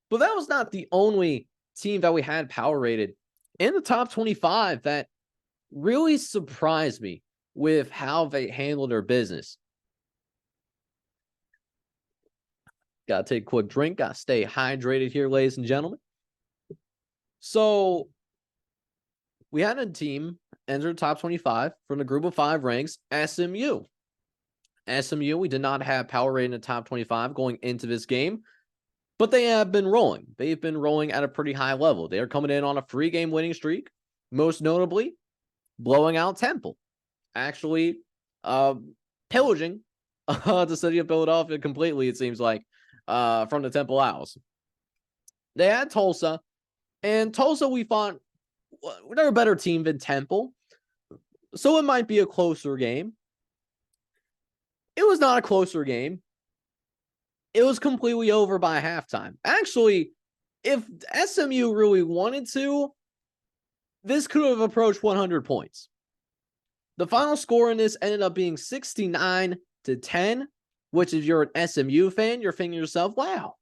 But that was not the only team that we had power rated in the top 25 that really surprised me with how they handled their business. Gotta take a quick drink, gotta stay hydrated here, ladies and gentlemen. So we had a team enter the top 25 from the group of 5 ranks, SMU. SMU, we did not have power rating in the top 25 going into this game, but they have been rolling. They've been rolling at a pretty high level. They are coming in on a 3-game winning streak, most notably blowing out Temple. Actually, pillaging the city of Philadelphia completely, it seems like, from the Temple Owls. They had Tulsa, and Tulsa we thought they're a better team than Temple, so it might be a closer game. It was not a closer game. It was completely over by halftime. Actually, if SMU really wanted to, this could have approached 100 points. The final score in this ended up being 69-10, which if you're an SMU fan, you're thinking to yourself, wow,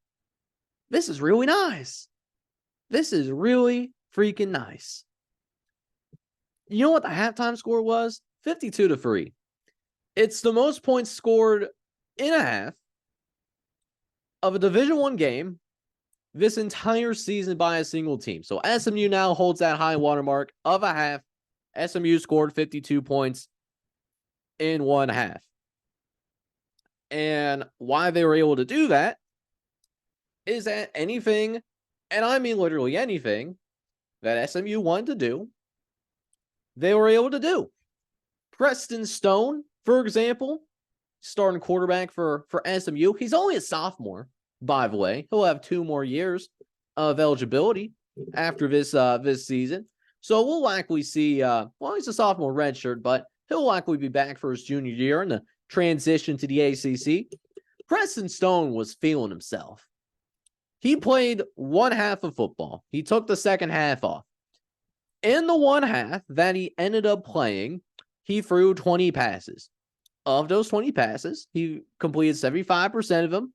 this is really nice. This is really freaking nice. You know what the halftime score was? 52-3. It's the most points scored in a half of a Division I game this entire season by a single team. So SMU now holds that high watermark of a half. SMU scored 52 points in one half. And why they were able to do that is that anything, and I mean literally anything, that SMU wanted to do, they were able to do. Preston Stone, for example, starting quarterback for SMU. He's only a sophomore, by the way. He'll have 2 more years of eligibility after this season. So we'll likely see, he's a sophomore redshirt, but he'll likely be back for his junior year in the transition to the ACC. Preston Stone was feeling himself. He played one half of football. He took the second half off. In the one half that he ended up playing, he threw 20 passes. Of those 20 passes, he completed 75% of them.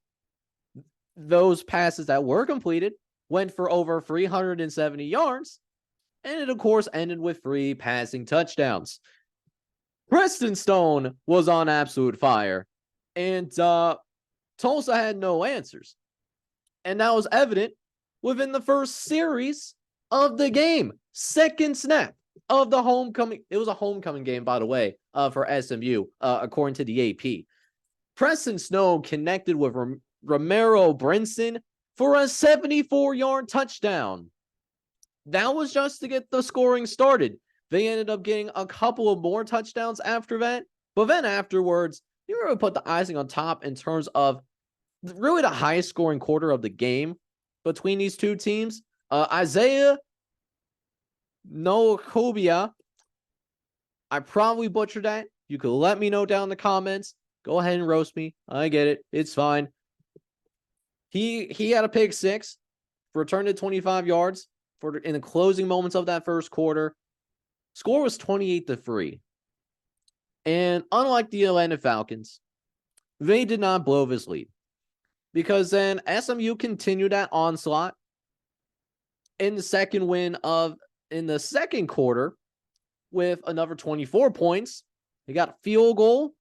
Those passes that were completed went for over 370 yards. And it, of course, ended with 3 passing touchdowns. Preston Stone was on absolute fire. And Tulsa had no answers. And that was evident within the first series of the game. Second snap of the homecoming. It was a homecoming game, by the way, for SMU, according to the AP. Preston Stone connected with Romero Brinson for a 74-yard touchdown. That was just to get the scoring started. They ended up getting a couple of more touchdowns after that. But then afterwards, you really put the icing on top in terms of really the highest scoring quarter of the game between these two teams. Isaiah Nwokobia, I probably butchered that. You could let me know down in the comments. Go ahead and roast me. I get it. It's fine. He had a pick 6, returned it 25 yards in the closing moments of that first quarter. Score was 28-3. And unlike the Atlanta Falcons, they did not blow this lead. Because then SMU continued that onslaught in the second quarter with another 24 points. They got a field goal.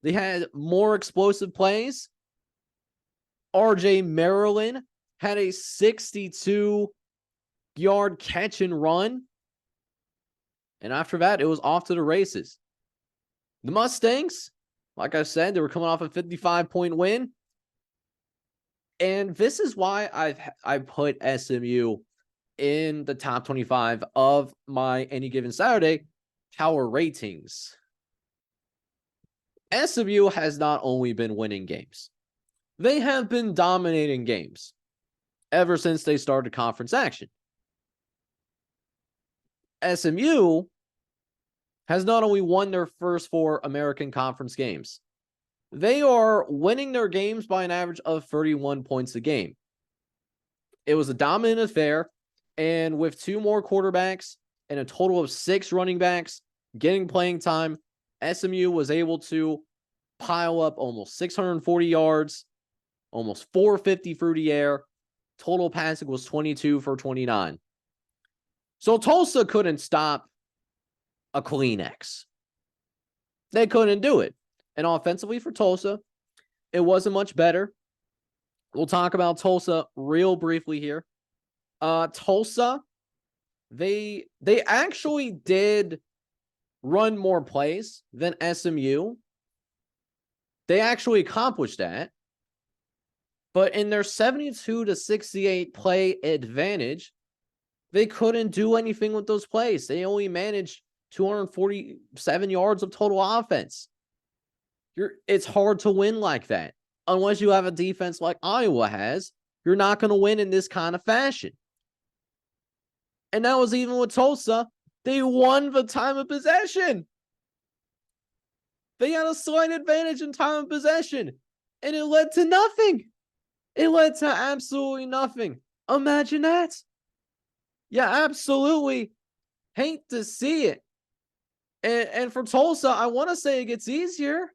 They had more explosive plays. RJ Maryland had a 62-yard catch and run. And after that, it was off to the races. The Mustangs, like I said, they were coming off a 55-point win. And this is why I put SMU in the top 25 of my Any Given Saturday power ratings. SMU has not only been winning games, they have been dominating games ever since they started conference action. SMU has not only won their first 4 American Conference games, they are winning their games by an average of 31 points a game. It was a dominant affair, and with 2 more quarterbacks and a total of 6 running backs getting playing time, SMU was able to pile up almost 640 yards, almost 450 through the air, Total passing was 22 for 29. So Tulsa couldn't stop a Kleenex. They couldn't do it. And offensively for Tulsa, it wasn't much better. We'll talk about Tulsa real briefly here. Tulsa, they actually did run more plays than SMU. They actually accomplished that. But in their 72-68 play advantage, they couldn't do anything with those plays. They only managed 247 yards of total offense. It's hard to win like that. Unless you have a defense like Iowa has, you're not going to win in this kind of fashion. And that was even with Tulsa. They won the time of possession. They had a slight advantage in time of possession, and it led to nothing. It led to absolutely nothing. Imagine that. Yeah, absolutely hate to see it. And for Tulsa, I want to say it gets easier,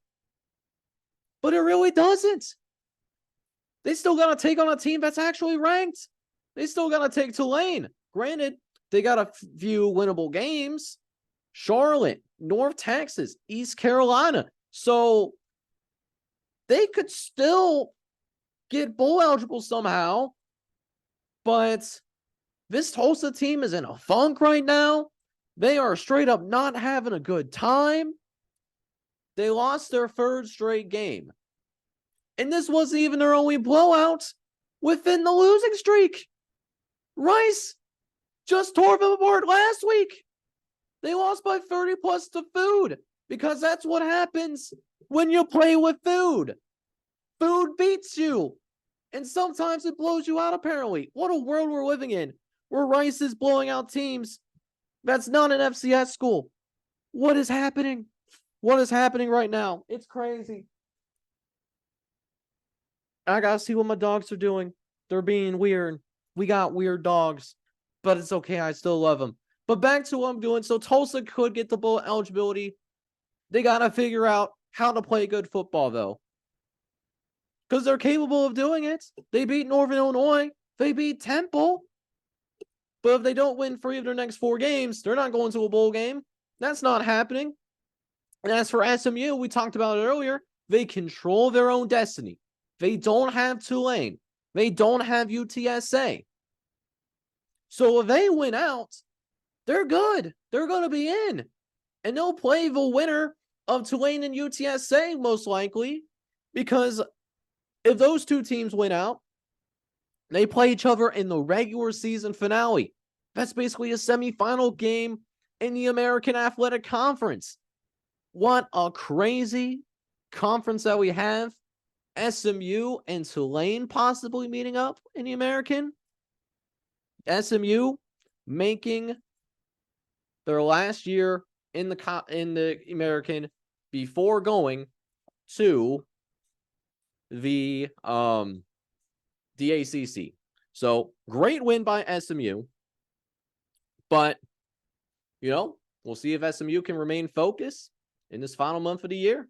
but it really doesn't. They still got to take on a team that's actually ranked. They still got to take Tulane. Granted, they got a few winnable games. Charlotte, North Texas, East Carolina. So they could still get bowl eligible somehow. But this Tulsa team is in a funk right now. They are straight up not having a good time. They lost their third straight game. And this wasn't even their only blowout within the losing streak. Rice just tore them apart last week. They lost by 30 plus to Food because that's what happens when you play with Food. Food beats you. And sometimes it blows you out, apparently. What a world we're living in where Rice is blowing out teams that's not an FCS school. What is happening? What is happening right now? It's crazy. I gotta see what my dogs are doing. They're being weird. We got weird dogs, but it's okay. I still love them. But back to what I'm doing. So Tulsa could get the bowl eligibility. They gotta figure out how to play good football, though, because they're capable of doing it. They beat Northern Illinois. They beat Temple. But if they don't win 3 of their next 4 games, they're not going to a bowl game. That's not happening. And as for SMU, we talked about it earlier. They control their own destiny. They don't have Tulane. They don't have UTSA. So if they win out, they're good. They're going to be in. And they'll play the winner of Tulane and UTSA most likely, because if those 2 teams win out, they play each other in the regular season finale. That's basically a semifinal game in the American Athletic Conference. What a crazy conference that we have. SMU and Tulane possibly meeting up in the American. SMU making their last year in the American before going to the ACC. So great win by SMU. But, we'll see if SMU can remain focused in this final month of the year.